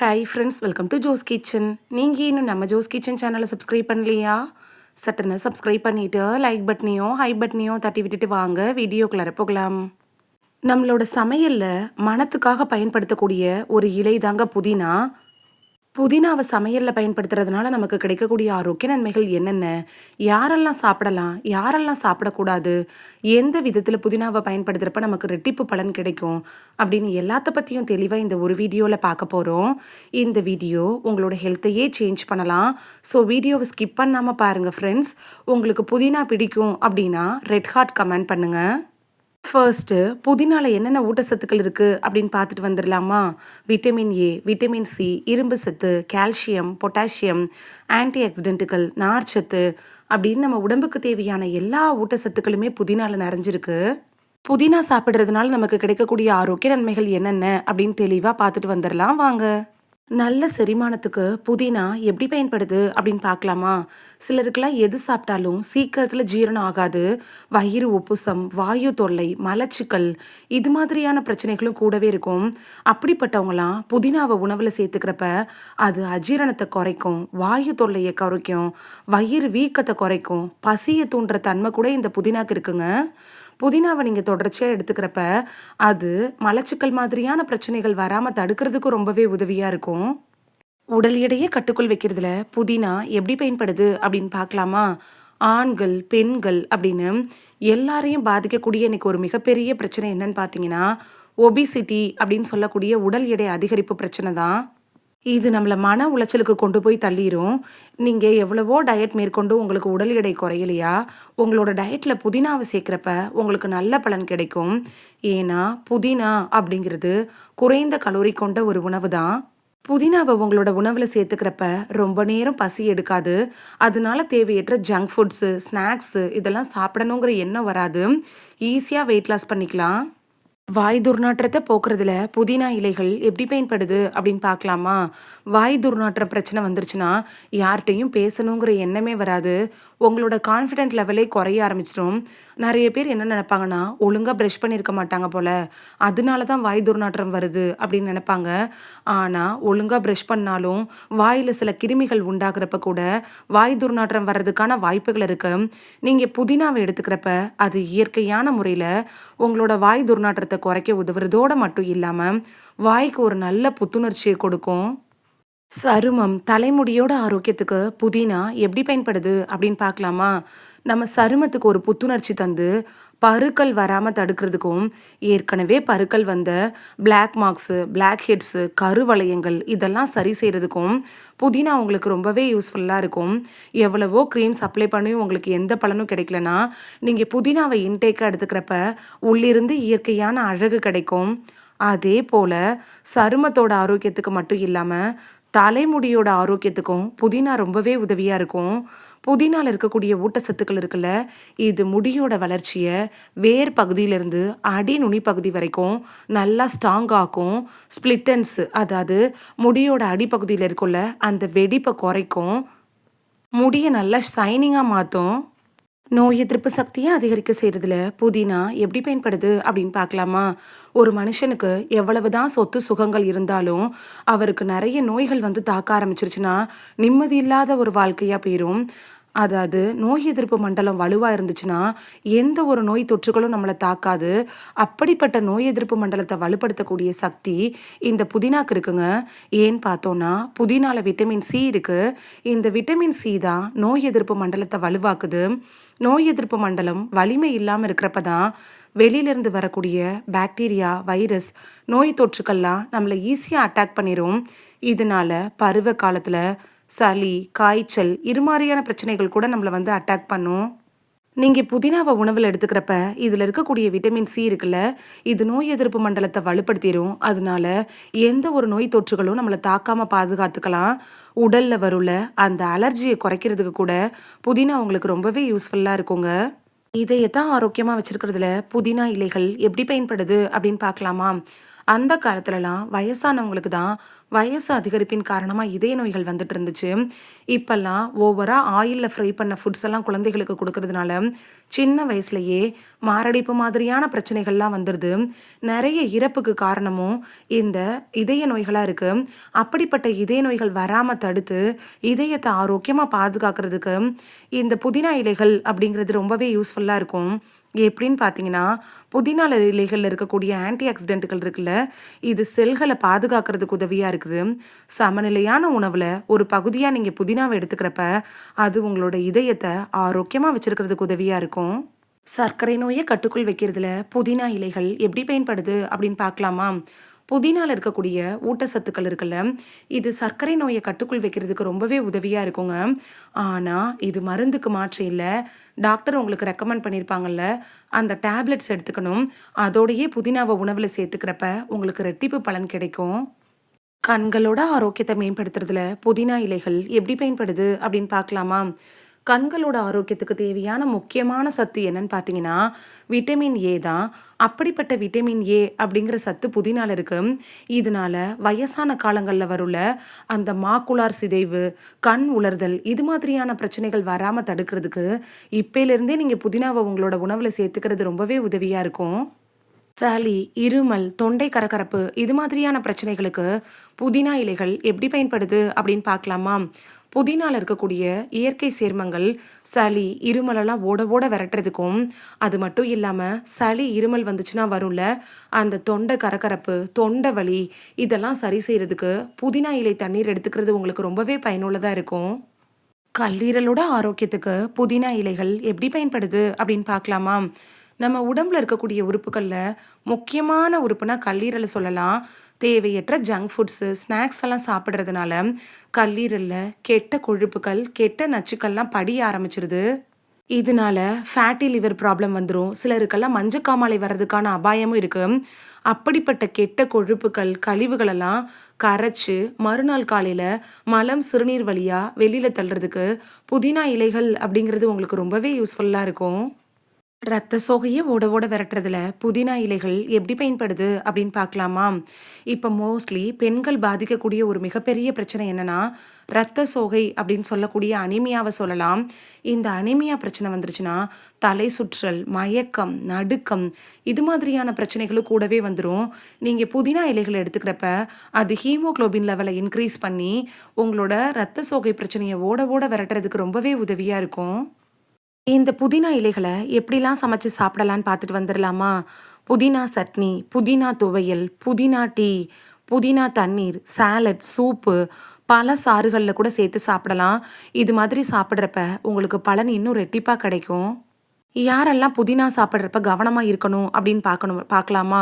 Hi friends, welcome to Jo's Kitchen. நீங்கள் இன்னும் நம்ம ஜோஸ் கிச்சன் சேனலை சப்ஸ்கிரைப் பண்ணலையா? சட்டுன்னு சப்ஸ்கிரைப் பண்ணிவிட்டு லைக் பட்டனையும் ஹை பட்டனையும் தட்டி விட்டுட்டு வாங்க வீடியோக்குள்ளார போகலாம். நம்மளோட சமையலில் மணத்துக்காக பயன்படுத்தக்கூடிய ஒரு இலை தாங்க புதினா. புதினாவை சமையலில் பயன்படுத்துறதுனால நமக்கு கிடைக்கக்கூடிய ஆரோக்கிய நன்மைகள் என்னென்ன, யாரெல்லாம் சாப்பிடலாம், யாரெல்லாம் சாப்பிடக்கூடாது, எந்த விதத்தில் புதினாவை பயன்படுத்துகிறப்ப நமக்கு ரெட்டிப்பு பலன் கிடைக்கும் அப்படின்னு எல்லாத்த பற்றியும் தெளிவாக இந்த ஒரு வீடியோவில் பார்க்க போகிறோம். இந்த வீடியோ உங்களோட ஹெல்த்தையே சேஞ்ச் பண்ணலாம். ஸோ வீடியோவை ஸ்கிப் பண்ணாமல் பாருங்கள் ஃப்ரெண்ட்ஸ். உங்களுக்கு புதினா பிடிக்கும் அப்படின்னா ரெட் ஹார்ட் கமெண்ட் பண்ணுங்கள். ஃபர்ஸ்ட்டு புதினால என்னென்ன ஊட்டச்சத்துக்கள் இருக்குது அப்படின்னு பார்த்துட்டு வந்துடலாமா? விட்டமின் ஏ, விட்டமின் சி, இரும்பு சத்து, கால்சியம், பொட்டாசியம், ஆன்டி ஆக்சிடென்ட்டுகள், நார்ச்சத்து அப்படின்னு நம்ம உடம்புக்கு தேவையான எல்லா ஊட்டச்சத்துக்களுமே புதினால நிறைஞ்சிருக்கு. புதினா சாப்பிட்றதுனால நமக்கு கிடைக்கக்கூடிய ஆரோக்கிய நன்மைகள் என்னென்ன அப்படின்னு தெளிவாக பார்த்துட்டு வந்துடலாம் வாங்க. நல்ல செரிமானத்துக்கு புதினா எப்படி பயன்படுது அப்படின்னு பார்க்கலாமா? சிலருக்கெல்லாம் எது சாப்பிட்டாலும் சீக்கிரத்தில் ஜீரணம் ஆகாது. வயிறு உப்புசம், வாயு தொல்லை, மலச்சிக்கல் இது மாதிரியான பிரச்சனைகளும் கூடவே இருக்கும். அப்படிப்பட்டவங்களாம் புதினாவை உணவில் சேர்த்துக்கிறப்ப அது அஜீரணத்தை குறைக்கும், வாயு தொல்லையை குறைக்கும், வயிறு வீக்கத்தை குறைக்கும், பசியை தூண்டுற தன்மை கூட இந்த புதினாக்கு இருக்குங்க. புதினாவை நீங்கள் தொடர்ச்சியாக எடுத்துக்கிறப்ப அது மலச்சிக்கல் மாதிரியான பிரச்சனைகள் வராமல் தடுக்கிறதுக்கும் ரொம்பவே உதவியாக இருக்கும். உடல் எடையை கட்டுக்குள் வைக்கிறதுல புதினா எப்படி பயன்படுது அப்படின்னு பார்க்கலாமா? ஆண்கள், பெண்கள் அப்படின்னு எல்லாரையும் பாதிக்கக்கூடிய இன்னைக்கு ஒரு மிகப்பெரிய பிரச்சனை என்னன்னு பார்த்தீங்கன்னா ஒபிசிட்டி அப்படின்னு சொல்லக்கூடிய உடல் எடை அதிகரிப்பு பிரச்சனை தான். இது நம்மளை மன உளைச்சலுக்கு கொண்டு போய் தள்ளிரும். நீங்கள் எவ்வளவோ டயட் மேற்கொண்டு உங்களுக்கு உடல் எடை குறையலையா, உங்களோட டயட்டில் புதினாவை சேர்க்குறப்ப உங்களுக்கு நல்ல பலன் கிடைக்கும். ஏன்னா புதினா அப்படிங்கிறது குறைந்த கலோரி கொண்ட ஒரு உணவு தான். புதினாவை உங்களோட உணவில் சேர்த்துக்கிறப்ப ரொம்ப நேரம் பசி எடுக்காது. அதனால தேவையற்ற ஜங்க் ஃபுட்ஸு, ஸ்நாக்ஸு இதெல்லாம் சாப்பிடணுங்கிற எண்ணம் வராது. ஈஸியாக வெயிட் லாஸ் பண்ணிக்கலாம். வாய் துர்நாற்றத்தை போக்குறதுல புதினா இலைகள் எப்படி பயன்படுது அப்படின்னு பார்க்கலாமா? வாய் துர்நாற்றம் பிரச்சனை வந்துருச்சுன்னா யார்கிட்டையும் பேசணுங்கிற எண்ணமே வராது. உங்களோட கான்ஃபிடென்ட் லெவலே குறைய ஆரம்பிச்சிடும். நிறைய பேர் என்ன நினைப்பாங்கன்னா ஒழுங்காக ப்ரஷ் பண்ணியிருக்க மாட்டாங்க போல, அதனால தான் வாய் துர்நாற்றம் வருது அப்படின்னு நினைப்பாங்க. ஆனால் ஒழுங்காக ப்ரஷ் பண்ணாலும் வாயில் சில கிருமிகள் உண்டாகிறப்ப கூட வாய் துர்நாற்றம் வர்றதுக்கான வாய்ப்புகள் இருக்கு. நீங்கள் புதினாவை எடுத்துக்கிறப்ப அது இயற்கையான முறையில் உங்களோட வாய் துர்நாற்றத்தை குறைக்க உதவுறதோட மட்டும் இல்லாம வாய்க்கு ஒரு நல்ல புத்துணர்ச்சியை கொடுக்கும். சருமம், தலைமுடியோட ஆரோக்கியத்துக்கு புதினா எப்படி பயன்படுது அப்படின்னு பார்க்கலாமா? நம்ம சருமத்துக்கு ஒரு புத்துணர்ச்சி தந்து பருக்கள் வராமல் தடுக்கிறதுக்கும், ஏற்கனவே பருக்கள் வந்த பிளாக் மார்க்ஸு, பிளாக் ஹெட்ஸு, கருவளையங்கள் இதெல்லாம் சரி செய்கிறதுக்கும் புதினா உங்களுக்கு ரொம்பவே யூஸ்ஃபுல்லாக இருக்கும். எவ்வளவோ க்ரீம்ஸ் அப்ளை பண்ணி உங்களுக்கு எந்த பலனும் கிடைக்கலனா நீங்கள் புதினாவை இன்டேக்காக எடுத்துக்கிறப்ப உள்ளிருந்து இயற்கையான அழகு கிடைக்கும். அதே போல் சருமத்தோட ஆரோக்கியத்துக்கு மட்டும் இல்லாமல் தலைமுடியோட ஆரோக்கியத்துக்கும் புதினா ரொம்பவே உதவியாக இருக்கும். புதினால இருக்கக்கூடிய ஊட்டச்சத்துக்கள் இருக்குல்ல, இது முடியோட வளர்ச்சியை வேர் பகுதியிலிருந்து அடி நுனி பகுதி வரைக்கும் நல்லா ஸ்ட்ராங் ஆக்கும். ஸ்பிளிட்டன்ஸ் அதாவது முடியோட அடிப்பகுதியில் இருக்குள்ள அந்த வெடிப்பை குறைக்கும். முடியை நல்லா ஷைனிங்காக மாற்றும். நோய் எதிர்ப்பு சக்தியை அதிகரிக்க செய்கிறதுல புதினா எப்படி பயன்படுது அப்படின்னு பார்க்கலாமா? ஒரு மனுஷனுக்கு எவ்வளவுதான் சொத்து சுகங்கள் இருந்தாலும் அவருக்கு நிறைய நோய்கள் வந்து தாக்க ஆரம்பிச்சிருச்சுன்னா நிம்மதி இல்லாத ஒரு வாழ்க்கையாக போயிடும். அதாவது நோய் எதிர்ப்பு மண்டலம் வலுவாக இருந்துச்சுன்னா எந்த ஒரு நோய் தொற்றுகளும் நம்மளை தாக்காது. அப்படிப்பட்ட நோய் எதிர்ப்பு மண்டலத்தை வலுப்படுத்தக்கூடிய சக்தி இந்த புதினாக்கு இருக்குங்க. ஏன்னு பார்த்தோன்னா புதினால விட்டமின் சி இருக்குது. இந்த விட்டமின் சி தான் நோய் எதிர்ப்பு மண்டலத்தை வலுவாக்குது. நோய் எதிர்ப்பு மண்டலம் வலிமை இல்லாமல் இருக்கிறப்ப தான் வெளியிலேருந்து வரக்கூடிய பாக்டீரியா, வைரஸ், நோய் தொற்றுக்கள்லாம் நம்மளை ஈஸியாக அட்டாக் பண்ணிடும். இதனால பருவ காலத்தில் சளி, காய்ச்சல் இது மாதிரியான பிரச்சனைகள் கூட நம்மளை வந்து அட்டாக் பண்ணும். நீங்கள் புதினாவை உணவில் எடுத்துக்கிறப்ப இதில் இருக்கக்கூடிய விட்டமின் சி இருக்குல்ல, இது நோய் எதிர்ப்பு மண்டலத்தை வலுப்படுத்திடும். அதனால எந்த ஒரு நோய் தொற்றுகளும் நம்மளை தாக்காமல் பாதுகாத்துக்கலாம். உடலில் வருள்ள அந்த அலர்ஜியை குறைக்கிறதுக்கு கூட புதினா உங்களுக்கு ரொம்பவே யூஸ்ஃபுல்லாக இருக்குங்க. இதையத்தான் ஆரோக்கியமாக வச்சுருக்கிறதுல புதினா இலைகள் எப்படி பயன்படுது அப்படின்னு பார்க்கலாமா? அந்த காலத்துலலாம் வயசானவங்களுக்கு தான் வயசு அதிகரிப்பின் காரணமாக இதய நோய்கள் வந்துட்டு இருந்துச்சு. இப்போல்லாம் ஓவராக ஆயிலில் ஃப்ரை பண்ண ஃபுட்ஸ் எல்லாம் குழந்தைகளுக்கு கொடுக்கறதுனால சின்ன வயசுலயே மாரடைப்பு மாதிரியான பிரச்சனைகள்லாம் வந்துடுது. நிறைய இறப்புக்கு காரணமும் இந்த இதய நோய்களாக இருக்குது. அப்படிப்பட்ட இதய நோய்கள் வராமல் தடுத்து இதயத்தை ஆரோக்கியமாக பாதுகாக்கிறதுக்கு இந்த புதினா இலைகள் அப்படிங்கிறது ரொம்பவே யூஸ்ஃபுல்லாக இருக்கும். எப்படின்னு பார்த்தீங்கன்னா, புதினா இலைகள்ல இருக்கக்கூடிய ஆன்டி ஆக்சிடென்ட்டுகள் இருக்குல்ல, இது செல்களை பாதுகாக்கிறதுக்கு உதவியாக இருக்குது. சமநிலையான உணவில் ஒரு பகுதியாக நீங்கள் புதினாவை எடுத்துக்கிறப்ப அது உங்களோட இதயத்தை ஆரோக்கியமாக வச்சிருக்கிறதுக்கு உதவியாக இருக்கும். சர்க்கரை நோயை கட்டுக்குள் வைக்கிறதுல புதினா இலைகள் எப்படி பயன்படுது அப்படின்னு பார்க்கலாமா? புதினால இருக்கக்கூடிய ஊட்டச்சத்துக்கள் இருக்குல்ல, இது சர்க்கரை நோயை கட்டுக்குள் வைக்கிறதுக்கு ரொம்பவே உதவியாக இருக்குங்க. ஆனால் இது மருந்துக்கு மாற்று இல்லை. டாக்டர் உங்களுக்கு ரெக்கமெண்ட் பண்ணியிருப்பாங்கல்ல, அந்த டேப்லெட்ஸ் எடுத்துக்கணும். அதோடையே புதினாவை உணவில் சேர்த்துக்கிறப்ப உங்களுக்கு ரெட்டிப்பு பலன் கிடைக்கும். கண்களோட ஆரோக்கியத்தை மேம்படுத்துறதுல புதினா இலைகள் எப்படி பயன்படுது அப்படின்னு பார்க்கலாமா? கண்களோட ஆரோக்கியத்துக்கு தேவையான முக்கியமான சத்து என்னன்னு பார்த்தீங்கன்னா, விட்டமின் ஏ தான். அப்படிப்பட்ட விட்டமின் ஏ அப்படிங்கிற சத்து புதினால இருக்கு. இதனால வயசான காலங்களில் வருள்ள அந்த மாக்குலார் சிதைவு, கண் உலர்தல் இது மாதிரியான பிரச்சனைகள் வராமல் தடுக்கிறதுக்கு இப்பையிலேருந்தே நீங்கள் புதினாவை உங்களோட உணவில் சேர்த்துக்கிறது ரொம்பவே உதவியாக இருக்கும். சளி, இருமல், தொண்டை கரகரப்பு இது மாதிரியான பிரச்சனைகளுக்கு புதினா இலைகள் எப்படி பயன்படுது அப்படின்னு பார்க்கலாமா? புதினால இருக்கக்கூடிய இயற்கை சேர்மங்கள் சளி, இருமலெல்லாம் ஓட ஓட விரட்டுறதுக்கும், அது மட்டும் இல்லாமல் சளி, இருமல் வந்துச்சுன்னா வரும்ல அந்த தொண்டை கரகரப்பு, தொண்டை வலி இதெல்லாம் சரி செய்யறதுக்கு புதினா இலை தண்ணீர் எடுத்துக்கிறது உங்களுக்கு ரொம்பவே பயனுள்ளதாக இருக்கும். கல்லீரலோட ஆரோக்கியத்துக்கு புதினா இலைகள் எப்படி பயன்படுது அப்படின்னு பார்க்கலாமா? நம்ம உடம்புல இருக்கக்கூடிய உறுப்புகளில் முக்கியமான உறுப்புனா கல்லீரலை சொல்லலாம். தேவையற்ற ஜங்க் ஃபுட்ஸு, ஸ்நாக்ஸ் எல்லாம் சாப்பிட்றதுனால கல்லீரலில் கெட்ட கொழுப்புகள், கெட்ட நச்சுக்கள்லாம் படிய ஆரம்பிச்சிருது. இதனால ஃபேட்டி லிவர் ப்ராப்ளம் வந்துடும். சிலருக்கெல்லாம் மஞ்சக்காமாலை வர்றதுக்கான அபாயமும் இருக்கு. அப்படிப்பட்ட கெட்ட கொழுப்புகள், கழிவுகளெல்லாம் கரைச்சு மறுநாள் காலையில் மலம், சிறுநீர் வழியா வெளியில் தள்ளுறதுக்கு புதினா இலைகள் அப்படிங்கிறது உங்களுக்கு ரொம்பவே யூஸ்ஃபுல்லாக இருக்கும். ரத்த சோகையை ஓட ஓட விரட்டுறதுல புதினா இலைகள் எப்படி பயன்படுது அப்படின்னு பார்க்கலாமா? இப்போ மோஸ்ட்லி பெண்கள் பாதிக்கக்கூடிய ஒரு மிகப்பெரிய பிரச்சனை என்னன்னா, ரத்த சோகை அப்படின்னு சொல்லக்கூடிய அனிமியாவை சொல்லலாம். இந்த அனிமியா பிரச்சனை வந்துருச்சுன்னா தலை சுற்றல், மயக்கம், நடுக்கம் இது மாதிரியான பிரச்சனைகளும் கூடவே வந்துடும். நீங்கள் புதினா இலைகளை எடுத்துக்கிறப்ப அது ஹீமோக்ளோபின் லெவலை இன்க்ரீஸ் பண்ணி உங்களோட ரத்த சோகை பிரச்சனையை ஓட ஓட விரட்டுறதுக்கு ரொம்பவே உதவியாக இருக்கும். இந்த புதினா இலைகளை எப்படிலாம் சமைச்சு சாப்பிடலான்னு பார்த்துட்டு வந்துடலாமா? புதினா சட்னி, புதினா துவையல், புதினா டீ, புதினா தண்ணீர், சாலட், சூப்பு, பல சாறுகளில் கூட சேர்த்து சாப்பிடலாம். இது மாதிரி சாப்பிட்றப்ப உங்களுக்கு பலன் இன்னும் ரெட்டிப்பாக கிடைக்கும். யாரெல்லாம் புதினா சாப்பிட்றப்ப கவனமாக இருக்கணும் அப்படின்னு பார்க்கலாமா?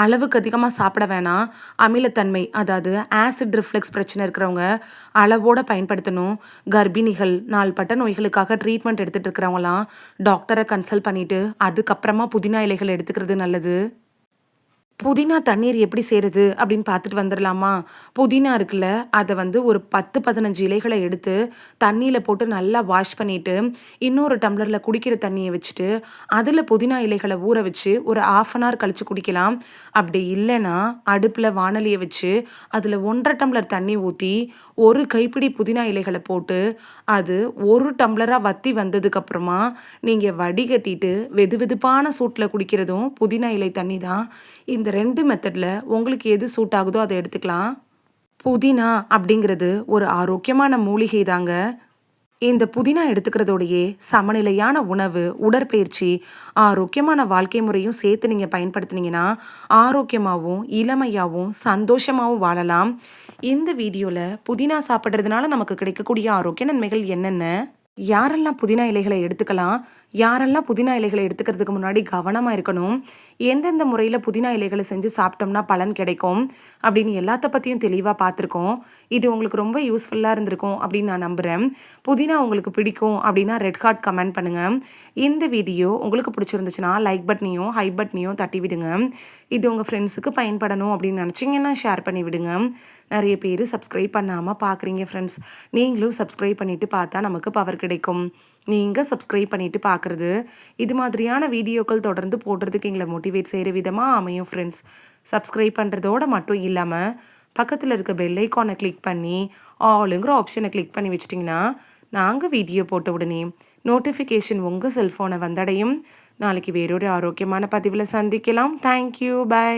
அளவுக்கு அதிகமாக சாப்பிட வேணாம். அமிலத்தன்மை அதாவது ஆசிட் ரிஃப்ளெக்ஸ் பிரச்சனை இருக்கிறவங்க அளவோடு பயன்படுத்தணும். கர்ப்பிணிகள், நாள்பட்ட நோய்களுக்காக ட்ரீட்மெண்ட் எடுத்துகிட்டு இருக்கிறவங்களாம் டாக்டரை கன்சல்ட் பண்ணிவிட்டு அதுக்கப்புறமா புதினா இலைகள் எடுத்துக்கிறது நல்லது. புதினா தண்ணீர் எப்படி செய்கிறது அப்படின்னு பார்த்துட்டு வந்துடலாமா? புதினா இருக்குல்ல, அதை ஒரு 10-15 இலைகளை எடுத்து தண்ணியில் போட்டு நல்லா வாஷ் பண்ணிவிட்டு இன்னொரு டம்ளரில் குடிக்கிற தண்ணியை வச்சுட்டு அதில் புதினா இலைகளை ஊற வச்சு ஒரு 1/2 hour கழித்து குடிக்கலாம். அப்படி இல்லைன்னா அடுப்பில் வாணலியை வச்சு அதில் 1.5 டம்ளர் தண்ணி ஊற்றி ஒரு கைப்பிடி புதினா இலைகளை போட்டு அது 1 டம்ளராக வற்றி வந்ததுக்கப்புறமா நீங்கள் வடிகட்டிட்டு வெது வெதுப்பான சூட்டில் குடிக்கிறதும் புதினா இலை தண்ணி தான். இந்த 2 மெத்தடில் உங்களுக்கு எது சூட் ஆகுதோ அதை எடுத்துக்கலாம். புதினா அப்படிங்கிறது ஒரு ஆரோக்கியமான மூலிகை தாங்க. இந்த புதினா எடுத்துக்கிறதோடையே சமநிலையான உணவு, உடற்பயிற்சி, ஆரோக்கியமான வாழ்க்கை முறையும் சேர்த்து நீங்கள் பயன்படுத்தினீங்கன்னா ஆரோக்கியமாகவும் இளமையாகவும் சந்தோஷமாகவும் வாழலாம். இந்த வீடியோவில் புதினா சாப்பிட்றதுனால நமக்கு கிடைக்கக்கூடிய ஆரோக்கிய நன்மைகள் என்னென்ன, யாரெல்லாம் புதினா இலைகளை எடுத்துக்கலாம், யாரெல்லாம் புதினா இலைகளை எடுத்துக்கிறதுக்கு முன்னாடி கவனமாக இருக்கணும், எந்தெந்த முறையில் புதினா இலைகளை செஞ்சு சாப்பிட்டோம்னா பலன் கிடைக்கும் அப்படின்னு எல்லாத்த பற்றியும் தெளிவாக பார்த்துருக்கோம். இது உங்களுக்கு ரொம்ப யூஸ்ஃபுல்லாக இருந்திருக்கும் அப்படின்னு நான் நம்புகிறேன். புதினா உங்களுக்கு பிடிக்கும் அப்படின்னா ரெட் ஹார்ட் கமெண்ட் பண்ணுங்கள். இந்த வீடியோ உங்களுக்கு பிடிச்சிருந்துச்சுன்னா லைக் பட்டனையும் ஹை பட்டனையும் தட்டி விடுங்க. இது உங்கள் ஃப்ரெண்ட்ஸுக்கு பயன்படணும் அப்படின்னு நினச்சிங்கன்னா ஷேர் பண்ணி விடுங்க. நிறைய பேர் சப்ஸ்கிரைப் பண்ணாமல் பார்க்குறீங்க ஃப்ரெண்ட்ஸ். நீங்களும் சப்ஸ்கிரைப் பண்ணிவிட்டு பார்த்தா நமக்கு பவர் கிடைக்கும். நீங்கள் சப்ஸ்கிரைப் பண்ணிவிட்டு பார்க்குறது இது மாதிரியான வீடியோக்கள் தொடர்ந்து போடுறதுக்கு எங்களை மோட்டிவேட் செய்கிற விதமாக அமையும் ஃப்ரெண்ட்ஸ். சப்ஸ்கிரைப் பண்ணுறதோடு மட்டும் இல்லாமல் பக்கத்தில் இருக்க பெல் ஐக்கானை கிளிக் பண்ணி ஆளுங்கிற ஆப்ஷனை கிளிக் பண்ணி வச்சிட்டிங்கன்னா நாங்கள் வீடியோ போட்ட உடனே நோட்டிஃபிகேஷன் உங்கள் செல்ஃபோனை வந்தடையும். நாளைக்கு வேறொரு ஆரோக்கியமான பதிவில் சந்திக்கலாம். தேங்க்யூ. பை.